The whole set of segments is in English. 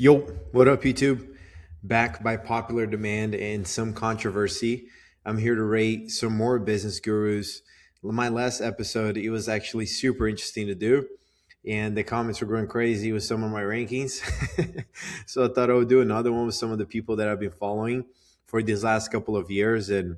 Yo, what up, YouTube? Back by popular demand and some controversy. I'm here to rate some more business gurus. My last episode, it was actually super interesting to do, and the comments were going crazy with some of my rankings. So I thought I would do another one with some of the people that I've been following for these last couple of years. And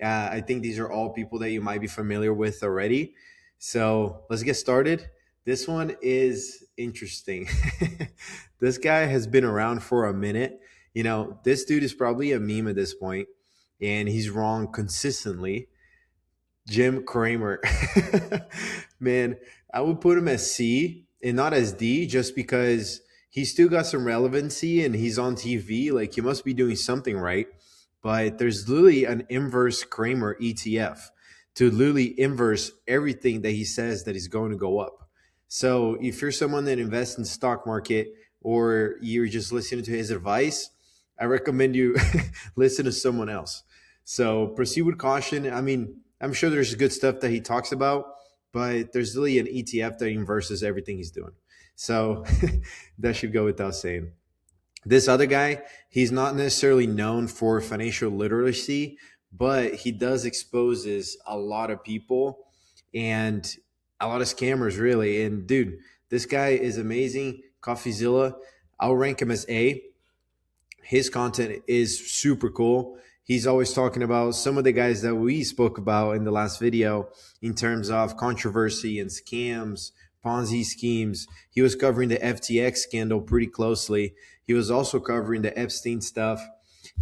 I think these are all people that you might be familiar with already. So let's get started. This one is interesting. This guy has been around for a minute. This dude is probably a meme at this point, and he's wrong consistently. Jim Cramer. Man, I would put him as C and not as D just because he's still got some relevancy and he's on TV. Like, he must be doing something right. But there's literally an inverse Cramer ETF to literally inverse everything that he says that is going to go up. So if you're someone that invests in the stock market or you're just listening to his advice, I recommend you listen to someone else. So proceed with caution. I mean, I'm sure there's good stuff that he talks about, but there's really an ETF that inverses everything he's doing. So that should go without saying. This other guy, he's not necessarily known for financial literacy, but he does exposes a lot of people and a lot of scammers, really. And dude, this guy is amazing. Coffeezilla, I'll rank him as A. His content is super cool. He's always talking about some of the guys that we spoke about in the last video in terms of controversy and scams, Ponzi schemes. He was covering the FTX scandal pretty closely. He was also covering the Epstein stuff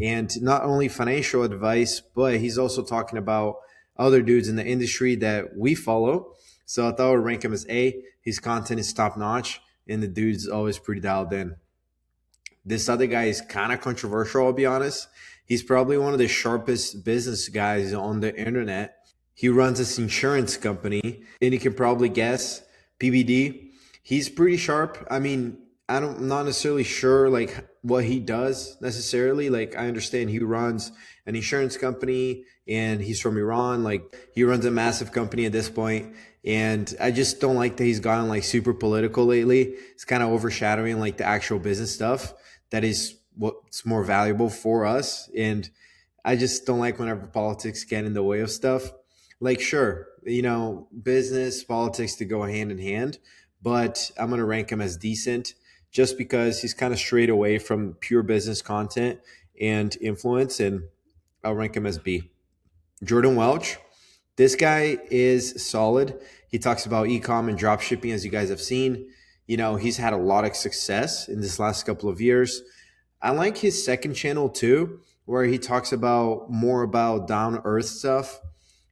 and not only financial advice, but he's also talking about other dudes in the industry that we follow. So I thought I would rank him as A. His content is top notch and the dude's always pretty dialed in. This other guy is kind of controversial, I'll be honest. He's probably one of the sharpest business guys on the internet. He runs this insurance company, and you can probably guess PBD. He's pretty sharp. I mean, I'm not necessarily sure like what he does necessarily. Like, I understand he runs an insurance company and he's from Iran. Like, he runs a massive company at this point. And I just don't like that he's gotten like super political lately. It's kind of overshadowing like the actual business stuff that is what's more valuable for us. And I just don't like whenever politics get in the way of stuff. Like, sure, business, politics to go hand in hand, but I'm going to rank him as decent just because he's kind of straight away from pure business content and influence. And I'll rank him as B. Jordan Welch. This guy is solid. He talks about e-com and drop shipping, as you guys have seen. He's had a lot of success in this last couple of years. I like his second channel too, where he talks about more about down earth stuff.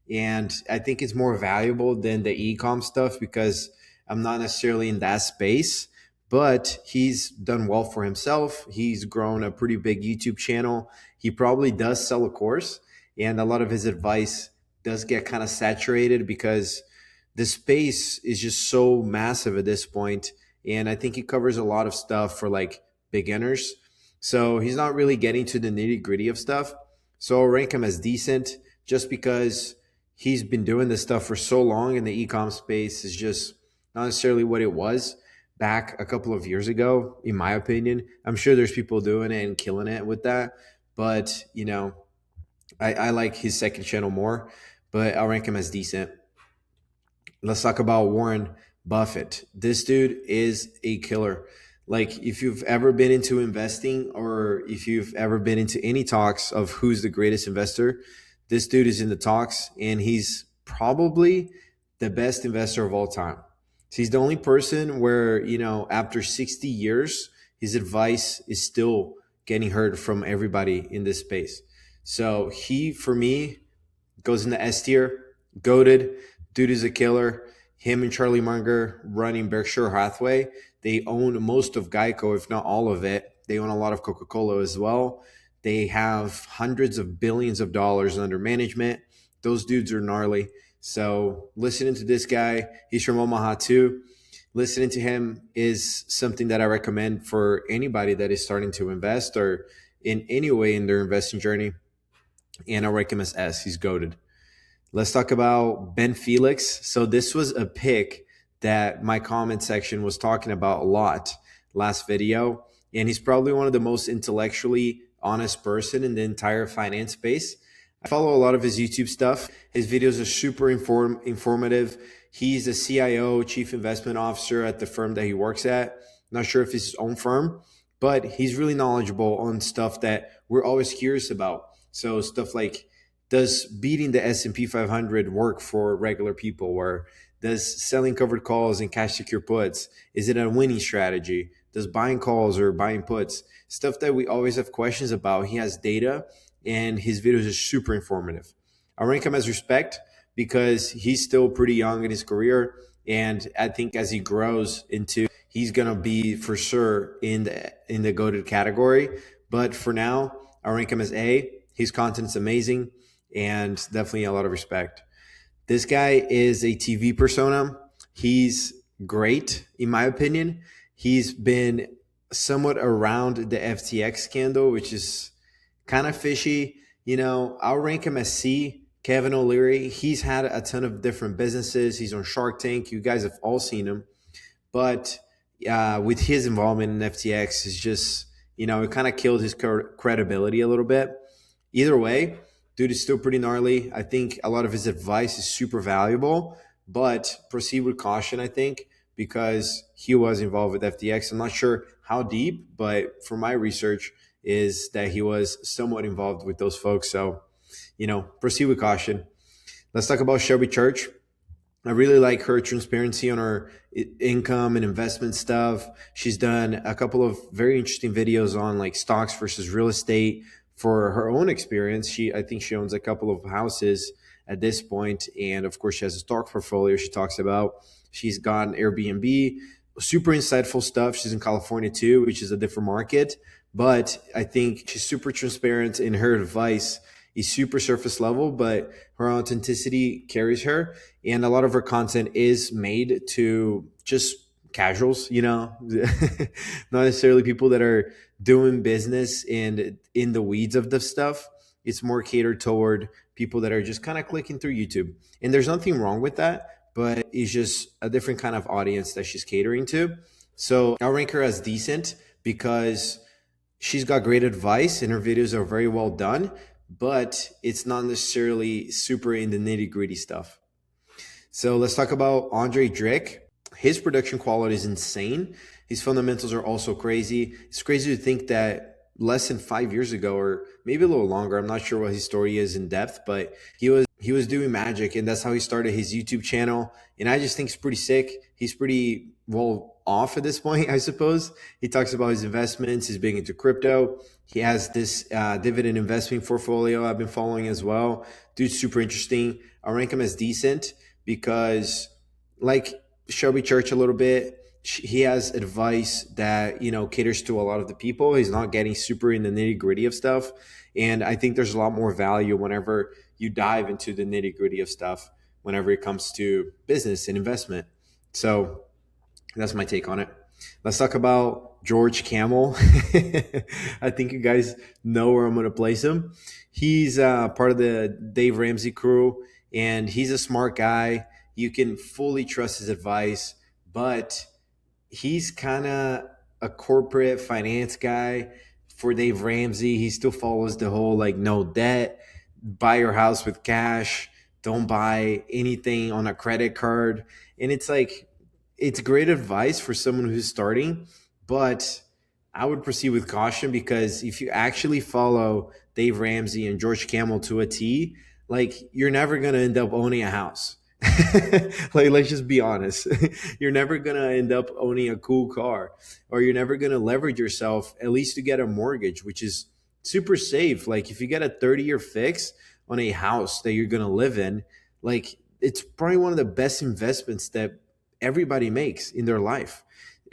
And I think it's more valuable than the e-com stuff because I'm not necessarily in that space, but he's done well for himself. He's grown a pretty big YouTube channel. He probably does sell a course, and a lot of his advice does get kind of saturated because the space is just so massive at this point. And I think he covers a lot of stuff for like beginners. So he's not really getting to the nitty gritty of stuff. So I'll rank him as decent just because he's been doing this stuff for so long, and the e-com space is just not necessarily what it was back a couple of years ago, in my opinion. I'm sure there's people doing it and killing it with that. But, I like his second channel more, but I'll rank him as decent. Let's talk about Warren Buffett. This dude is a killer. Like, if you've ever been into investing or if you've ever been into any talks of who's the greatest investor, this dude is in the talks, and he's probably the best investor of all time. So he's the only person where, after 60 years, his advice is still getting heard from everybody in this space. So he, for me, goes in the S tier, goated. Dude is a killer. Him and Charlie Munger running Berkshire Hathaway. They own most of Geico, if not all of it. They own a lot of Coca-Cola as well. They have hundreds of billions of dollars under management. Those dudes are gnarly. So listening to this guy, he's from Omaha too. Listening to him is something that I recommend for anybody that is starting to invest or in any way in their investing journey. And I rank him as S. He's goated. Let's talk about Ben Felix. So this was a pick that my comment section was talking about a lot last video. and he's probably one of the most intellectually honest person in the entire finance space. I follow a lot of his YouTube stuff. His videos are super informative. He's the CIO, Chief Investment Officer at the firm that he works at. Not sure if it's his own firm, but he's really knowledgeable on stuff that we're always curious about. So stuff like, does beating the S&P 500 work for regular people? Or does selling covered calls and cash secure puts, is it a winning strategy? Does buying calls or buying puts? Stuff that we always have questions about. He has data, and his videos are super informative. I rank him as respect because he's still pretty young in his career. And I think as he grows into, he's going to be for sure in the goated category. But for now, I rank him as A. His content's amazing and definitely a lot of respect. This guy is a TV persona. He's great, in my opinion. He's been somewhat around the FTX scandal, which is kind of fishy. I'll rank him as C. Kevin O'Leary, he's had a ton of different businesses. He's on Shark Tank. You guys have all seen him. But with his involvement in FTX, it's just, it kind of killed his credibility a little bit. Either way, dude is still pretty gnarly. I think a lot of his advice is super valuable, but proceed with caution, I think, because he was involved with FTX. I'm not sure how deep, but from my research is that he was somewhat involved with those folks. So, proceed with caution. Let's talk about Shelby Church. I really like her transparency on her income and investment stuff. She's done a couple of very interesting videos on like stocks versus real estate for her own experience. I think she owns a couple of houses at this point. And of course, she has a stock portfolio she talks about. She's got an Airbnb, super insightful stuff. She's in California too, which is a different market. But I think she's super transparent in her advice. Is super surface level, but her authenticity carries her. And a lot of her content is made to just casuals, not necessarily people that are doing business and in the weeds of the stuff. It's more catered toward people that are just kind of clicking through YouTube. And there's nothing wrong with that, but it's just a different kind of audience that she's catering to. So I'll rank her as decent because she's got great advice and her videos are very well done, but it's not necessarily super in the nitty gritty stuff. So let's talk about Andrei Jikh. His production quality is insane. His fundamentals are also crazy. It's crazy to think that less than 5 years ago, or maybe a little longer, I'm not sure what his story is in depth, but he was doing magic, and that's how he started his YouTube channel. And I just think it's pretty sick. He's pretty well off at this point, I suppose. He talks about his investments. He's big into crypto. He has this dividend investing portfolio I've been following as well. Dude's super interesting. I rank him as decent because, like Shelby Church a little bit, he has advice that, caters to a lot of the people. He's not getting super in the nitty gritty of stuff. And I think there's a lot more value whenever you dive into the nitty gritty of stuff, whenever it comes to business and investment. So that's my take on it. Let's talk about George Kamel. I think you guys know where I'm going to place him. He's part of the Dave Ramsey crew, and he's a smart guy. You can fully trust his advice, but he's kind of a corporate finance guy for Dave Ramsey. He still follows the whole no debt, buy your house with cash, don't buy anything on a credit card. And it's great advice for someone who's starting, but I would proceed with caution because if you actually follow Dave Ramsey and George Kamel to a T, you're never going to end up owning a house. Let's just be honest. You're never going to end up owning a cool car, or you're never going to leverage yourself at least to get a mortgage, which is super safe. If you get a 30-year fix on a house that you're going to live in, it's probably one of the best investments that everybody makes in their life.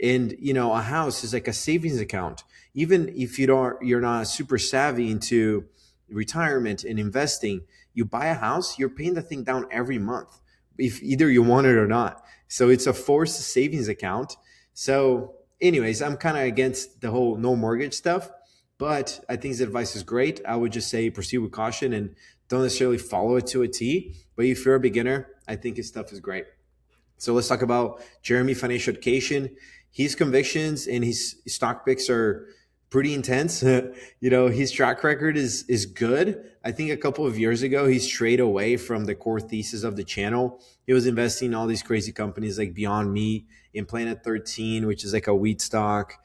And a house is like a savings account. Even if you're not super savvy into retirement and investing, you buy a house, you're paying the thing down every month, if either you want it or not. So it's a forced savings account. So anyways, I'm kind of against the whole no mortgage stuff, but I think his advice is great. I would just say proceed with caution and don't necessarily follow it to a T. But if you're a beginner, I think his stuff is great. So let's talk about Jeremy Financial Education. his convictions and his stock picks are pretty intense. His track record is good. I think a couple of years ago, he strayed away from the core thesis of the channel. He was investing in all these crazy companies like Beyond Meat and Planet 13, which is like a wheat stock.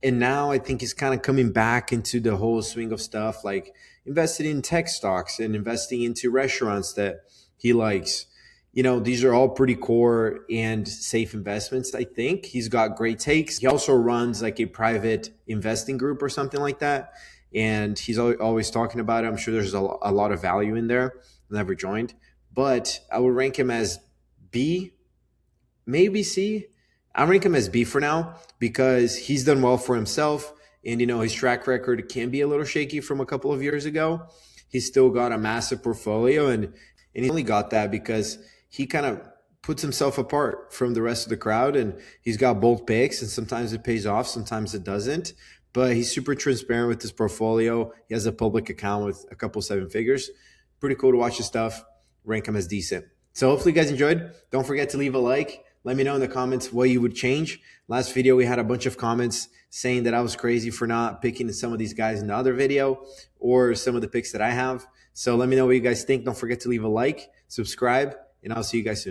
And now I think he's kind of coming back into the whole swing of stuff, like invested in tech stocks and investing into restaurants that he likes. These are all pretty core and safe investments. I think he's got great takes. He also runs like a private investing group or something like that. And he's always talking about it. I'm sure there's a lot of value in there. Never joined, but I would rank him as B, maybe C. I rank him as B for now because he's done well for himself. And, his track record can be a little shaky from a couple of years ago. He's still got a massive portfolio, and he only got that because he kind of puts himself apart from the rest of the crowd, and he's got bold picks, and sometimes it pays off, sometimes it doesn't. But he's super transparent with his portfolio. He has a public account with a couple seven figures. Pretty cool to watch his stuff. Rank him as decent. So hopefully you guys enjoyed. Don't forget to leave a like. Let me know in the comments what you would change. Last video, we had a bunch of comments saying that I was crazy for not picking some of these guys in the other video or some of the picks that I have. So let me know what you guys think. Don't forget to leave a like, subscribe, and I'll see you guys soon.